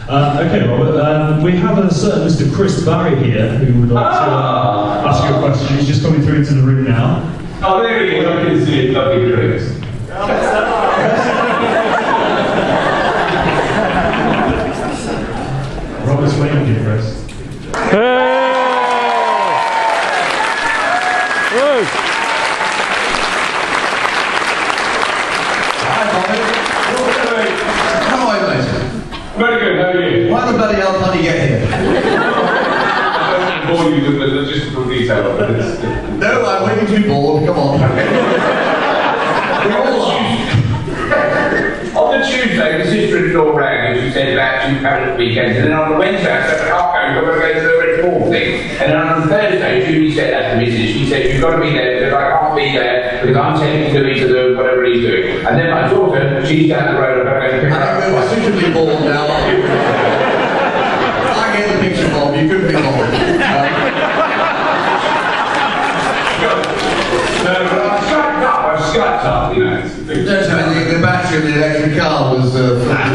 Okay, Robert, we have a certain Mr. Chris Barrie here who would like to ask you a question. He's just coming through into the room now. Oh, there he is. I can see it. Lovely Chris. Robert's waiting on you, Chris. Very good, how are you? Why the bloody hell can't you get here? I don't bore you with the logistical detail of it. No, I'm way too bored, come on. We all are. On the Tuesday, the sister-in-law rang and she said about 2 parent weekends, and then on the Wednesday I said, I've got to go to the Red Dwarf thing. And then on Thursday, Julie said that to me, she said, you've got to be there because I can't be there because I'm taking Louis to do whatever he's doing. And then my daughter, she's down the road, I'm going to pick her up. We're suitably bored now, aren't you? I get the picture, Bob, you couldn't be bored. I've skyped up, you know. Don't tell me the battery of the electric car was flat.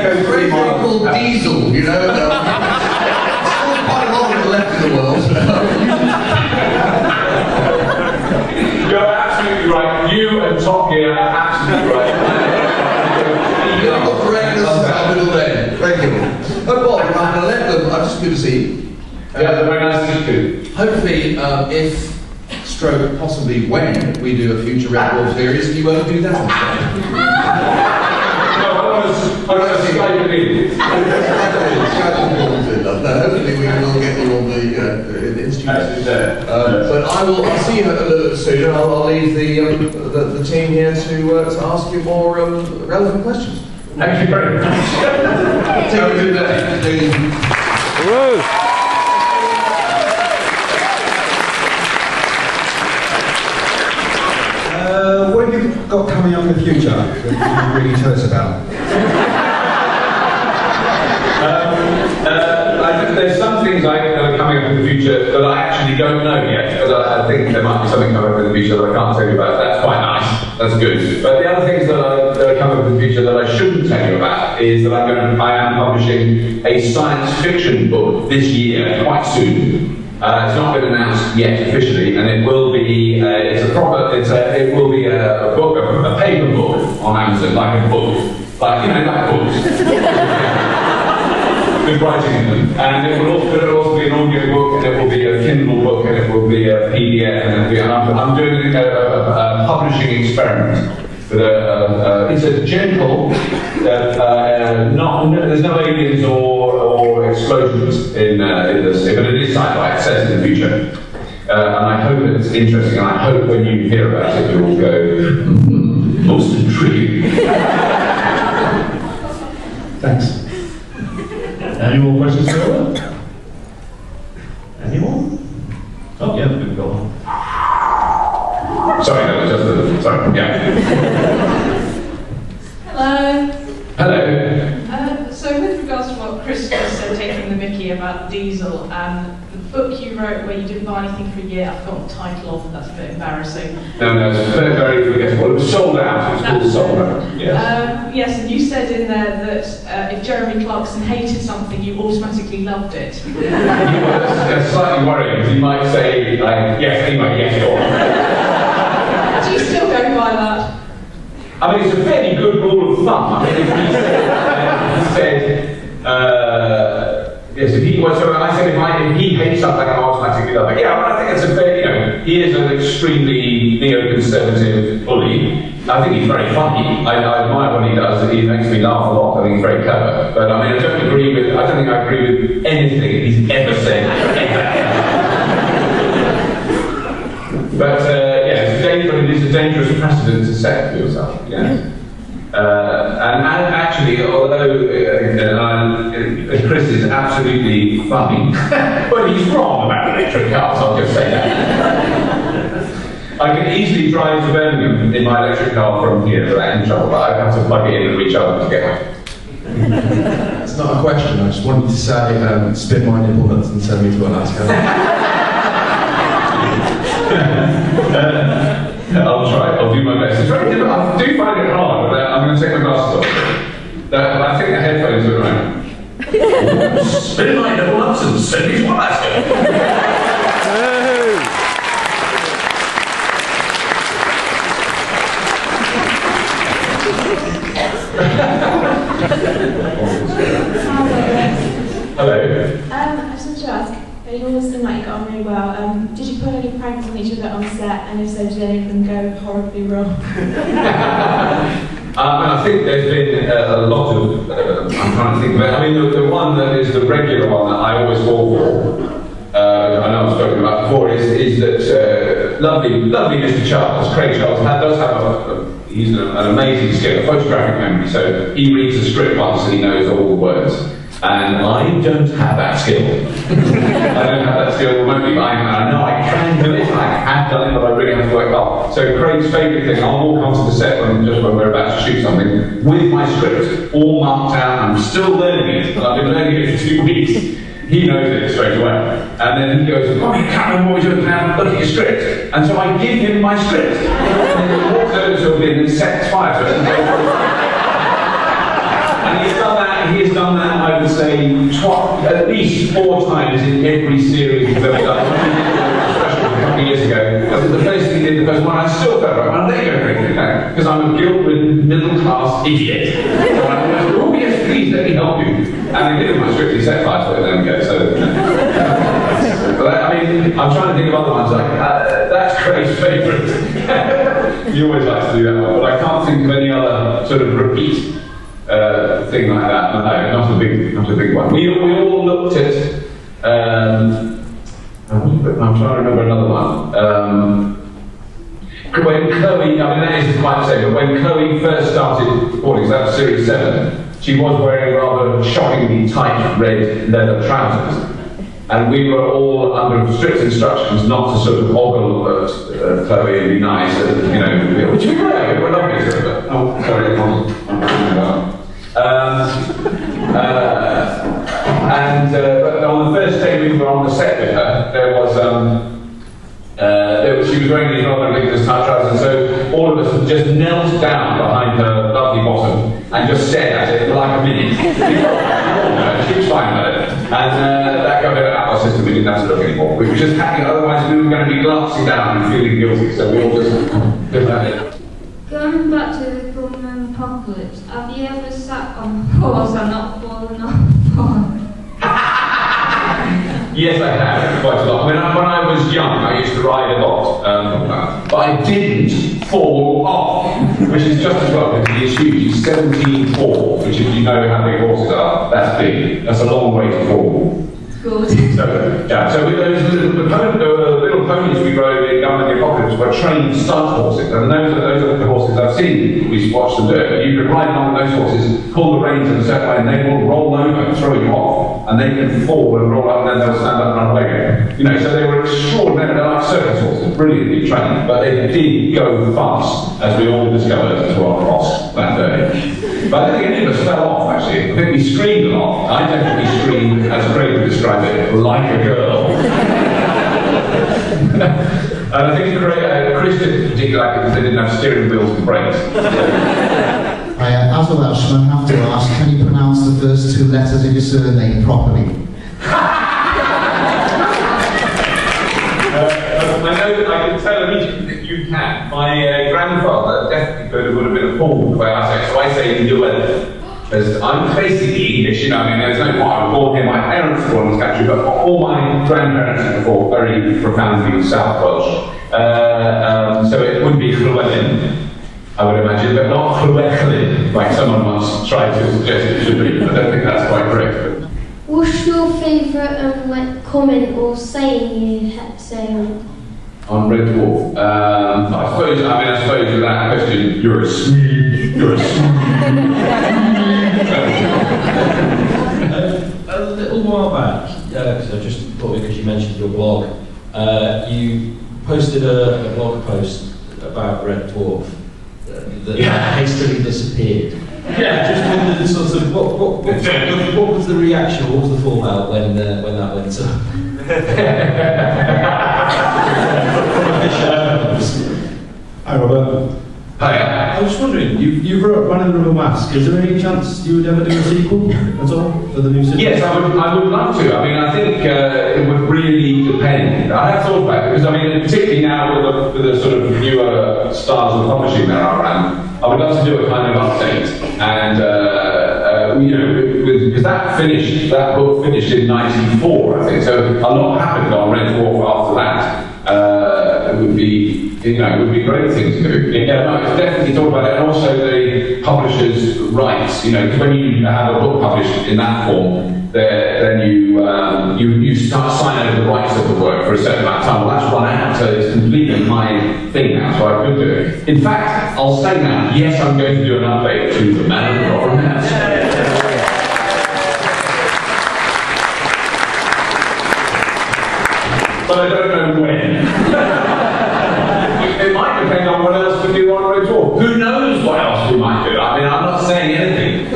It's very called diesel, you know. There's quite a lot of it left in the world. You're absolutely right. You and Top here are absolutely right. You've got correctness about middle day. Thank you. Oh, Bob, I'm going to let them. I'm just good to see you. Yeah, they're very nice to meet you. Hopefully, if, stroke, possibly when, we do a future Red Dwarf series, you won't do that instead. No, I want to Skype it in. No, hopefully we will get you on the institute. But I'll see you a little sooner. I'll leave the team here to ask you more relevant questions. Thank you very much. Have a good day. What have you got coming up in the future that you can really tell us about? There's some things that are coming up in the future that I actually don't know yet, but I think there might be something coming up in the future that I can't tell you about. That's quite nice. That's good. But the other things that are coming up in the future that I shouldn't tell you about is that I am publishing a science fiction book this year, quite soon. It's not been announced yet officially, and it will be a book, a paper book on Amazon, like a book, like books. With writing in them, and it will also be an audio book, and it will be a Kindle book, and it will be a PDF, and I'm doing a publishing experiment. It's a gentle, there's no aliens or explosions in this, but it is sci-fi, it says in the future. And I hope it's interesting, and I hope when you hear about it, you will go, most intriguing. Thanks. Any more questions for Llewellyn? Anyone? Oh, yeah, we've got one. Sorry, that was just sorry, yeah. Hello. Hello. So with regards to what Chris just said, taking the mickey about diesel, the book you wrote where you didn't buy anything for a year, I've got the title of it, that's a bit embarrassing. No, it's very, very forgettable. It was sold out, it was called Sold Out. Yes. Yes, and you said in there that if Jeremy Clarkson hated something, you automatically loved it. That's slightly worrying, because he might say, yes, anyway, yes, go on. Do you still go by that? I mean, it's a fairly good rule of thumb. I mean, if he said, yes, if he was, so I said if he hates something, I automatically love it. Yeah, but I think it's a fair, he is an extremely neoconservative bully. I think he's very funny. I admire what he does. He makes me laugh a lot. I think he's very clever. But I mean, I don't think I agree with anything he's ever said. But yeah, it is a dangerous precedent to set for yourself. Yeah. And actually, although Chris is absolutely funny, but he's wrong about electric cars. I'll just say that. I can easily drive to Birmingham in my electric car from here without any trouble, but I have to plug it in and recharge to get home. It's not a question, I just wanted to say, spin my nipple nuts and send me to Alaska. I'll try, I'll do my best. It's very difficult. I do find it take my glasses off. I think the headphones are right. Spin my double ups and send me to Alaska. Hello. I just wanted to ask, you always seem like you got on really well. Did you pull any pranks on each other on set, and if so, did any of them go horribly wrong? I think there's been a lot of, I'm trying to think of it. I mean, the one that is the regular one that I always fall for, I know I've spoken about before, is that lovely Mr. Charles, Craig Charles, does have he's an amazing skill, a photographic memory, so he reads a script once and he knows all the words. And I don't have that skill. I don't have that skill remotely, but I know I can do it, I have done it, but I really have to work hard. So Craig's favourite thing, I'll walk onto the set when we're about to shoot something, with my script all marked out. I'm still learning it, and I've been learning it for 2 weeks. He knows it straight away. And then he goes, oh, you can't remember what you're doing now, look at your script. And so I give him my script. And then he walks over to me and sets fire to it. And he's done that, I would say, at least 4 times in every series we've ever done. Especially a couple of years ago. The first thing he did, the first one, I still felt right. Well, there you go, because I'm a guilt-ridden, middle-class idiot. So I went, oh yes, please, let me help you. And I did my script, he set fire to it, there we go. So, but I mean, I'm trying to think of other ones, like, that's Craig's favourite. He always likes to do that one, but I can't think of any other sort of repeat thing like that. No, not a big one. We all looked at. I'm trying to remember another one. When Chloe, I mean that isn't quite the same, but when Chloe first started recording, so that was series 7, she was wearing rather shockingly tight red leather trousers, and we were all under strict instructions not to sort of ogle at Chloe and be nice, and which we were lovely. Oh, sorry, but on the first day we were on the set with her, there was she was wearing these rather ridiculous tight trousers, and so all of us just knelt down behind her lovely bottom and just stared at it for like a minute. She was fine with it, and that got it out of our system. We didn't have to look anymore. We were just happy, otherwise we were going to be glancing down and feeling guilty, so we all just did that. Going back to the Gundam Apocalypse, have you ever sat on horse and not fallen off? Yes, I have, quite a lot. When I was young, I used to ride a lot, but I didn't fall off, which is just as well, because it's huge. It's 17.4, which if you know how big horses are, that's big. That's a long way to fall. Good. So those little ponies we rode in Gundam Apocalypse were trained stunt horses, and those are the horses I've seen. We watched them do it. But you can ride along those horses, pull the reins in a certain way, and they will roll over and throw you off, and they can fall and roll up, and then they'll stand up and run away again. So they were extraordinary. They're like circus horses, brilliantly trained, but they did go fast, as we all discovered as well across that day. But I don't think any of us fell off, actually. I think we screamed a lot. I definitely screamed, as Craig would describe it, like a girl. And I think Chris didn't particularly like it because they didn't have steering wheels and brakes. As a Welshman, I have to ask, can you pronounce the first 2 letters of your surname properly? I know that I can tell immediately that you can. My grandfather definitely would have been appalled the way I say it, so I say Llewellyn. Because I'm basically English, there's no point. I was born here, my parents were born in this country, but all my grandparents were very profoundly South Welsh. So it would be Llewellyn, I would imagine, but not Llewellyn, like someone once tried to suggest it should be. I don't think that's quite correct. What's your favourite comment or saying you had to say on Red Dwarf? I suppose with that question, you're a Swede. You're a Swede. A little while back, because I just thought because you mentioned your blog, you posted a blog post about Red Dwarf that hastily disappeared. Yeah, just wondered sort of what was the reaction, what was the fallout when that went up? Hi Robert. Hi. I was wondering wondering, you wrote Man in the Rubber Mask. Is there any chance you would ever do a sequel at all for the new series? Yes, I would love to. I mean, I think it would really depend. I have thought about it, because I mean, particularly now with the sort of newer styles of publishing that are around, I would love to do a kind of update. And, you know, because that book finished in '94, I think, so a lot happened on Red Dwarf after that. It would be, you know, it would be a great thing to do. Yeah, no, it's definitely thought about it, and also the publisher's rights. You know, because when you have a book published in that form, then you start signing over the rights of the work for a certain amount of time. Well, that's run out, so it's completely my thing now, so I could do it. In fact, I'll say now, yes, I'm going to do an update to the Man in the Rubber Mask. But I don't know when. It might depend on what else we do on Red Dwarf. Who knows what else we might do? I mean, I'm not saying anything.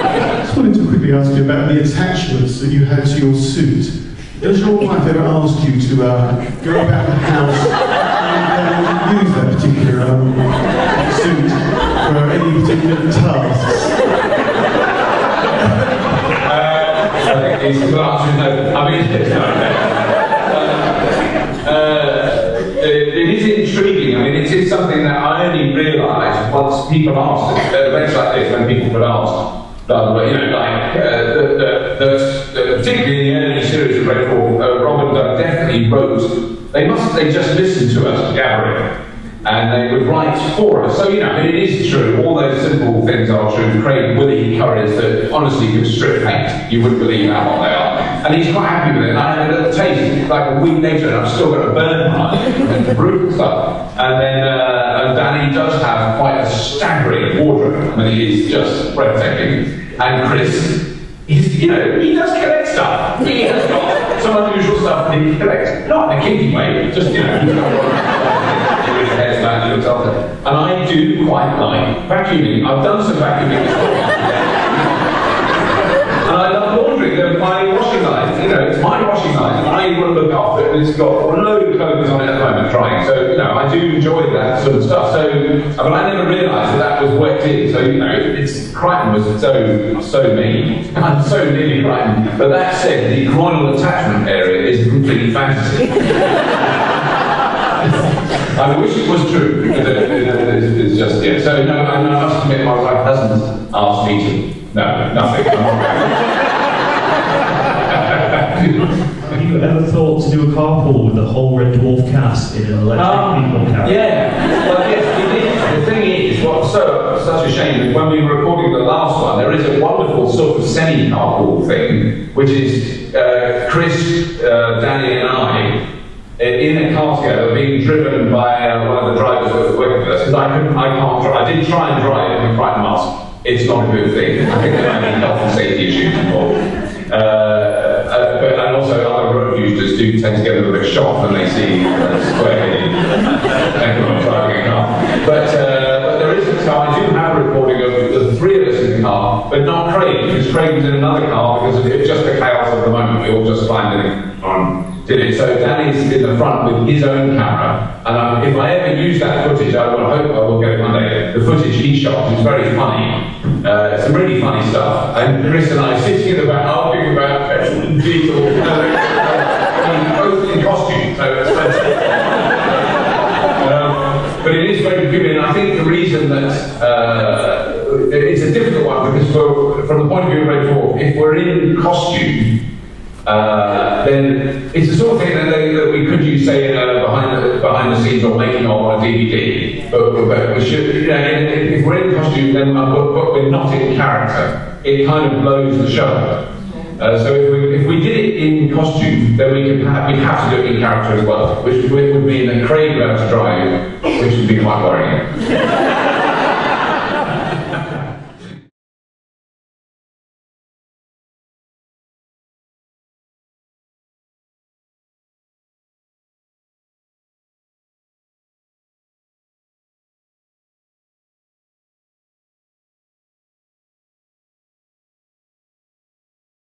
I just wanted to quickly ask you about the attachments that you had to your suit. Does your wife ever ask you to go about the house and use that particular suit for any particular tasks? I think the answer is no. I mean, it is intriguing. I mean, it is something that I only realised once people asked at events like this, when people would ask. You know, like, particularly in the early series of Red Dwarf, Rob and Doug definitely wrote, they just listened to us gathering, and they would write for us. So, you know, it is true, all those simple things are true. Craig Willie encouraged that, honestly, you could strip paint, you wouldn't believe how hot they are. And he's quite happy with it, and I had a little taste, like a week later, and I've still got a burn mark and brutal stuff. And then Danny does have quite a staggering wardrobe. I mean, it is just breathtaking. And Chris, he does collect stuff. He has got some unusual stuff that he collects. Not in a kinky way, just, you know, he's got looks after. And I do quite like vacuuming. I've done some vacuuming before. And I love laundry. They're my washing line. You know, it's my washing line, and I want to look after it. And it's got a load of clothes on it at the moment, drying. So, you know, I do enjoy that sort of stuff. So, but I never realised that was worked in. So, you know, Crichton was so mean. I'm so nearly Crichton. But that said, the groinal attachment area is a complete fantasy. I wish it was true. It's just, yeah. So, no, I must admit, my wife hasn't asked me to. No, nothing. Have you ever thought to do a carpool with the whole Red Dwarf cast in an electric people carriage? Yeah. Well, yes, we did. The thing is, what's such a shame is when we were recording the last one, there is a wonderful sort of semi-carpool thing, which is Chris, Danny, and I in a car together, being driven by one of the drivers that was working with us. Because I can't drive. I did try and drive with quite a mask. It's not a good thing. I think there might be health and safety issues involved. And also other road users do tend to get a little bit shocked when they see square-headed everyone driving a car. But there is a car. I do have a recording of the three of us in the car, but not Craig, because Craig was in another car because it's just the chaos of the moment. We all just climbed in on. Did it. So Danny's in the front with his own camera, and if I ever use that footage, I will hope I will get it one day. The footage he shot is very funny. Some really funny stuff. And Chris and I sitting in the back arguing about petrol and diesel, both in costume, so it's fantastic. But it is very good, and I think the reason that it's a difficult one, because from the point of view of Red Dwarf, if we're in costume, then it's the sort of thing that we could use, say, behind the scenes or making on a DVD. But we should, you know, if we're in costume, then but we're not in character, it kind of blows the show. So if we did it in costume, then we'd have to do it in character as well, which would mean that Craig would have to drive, which would be quite worrying.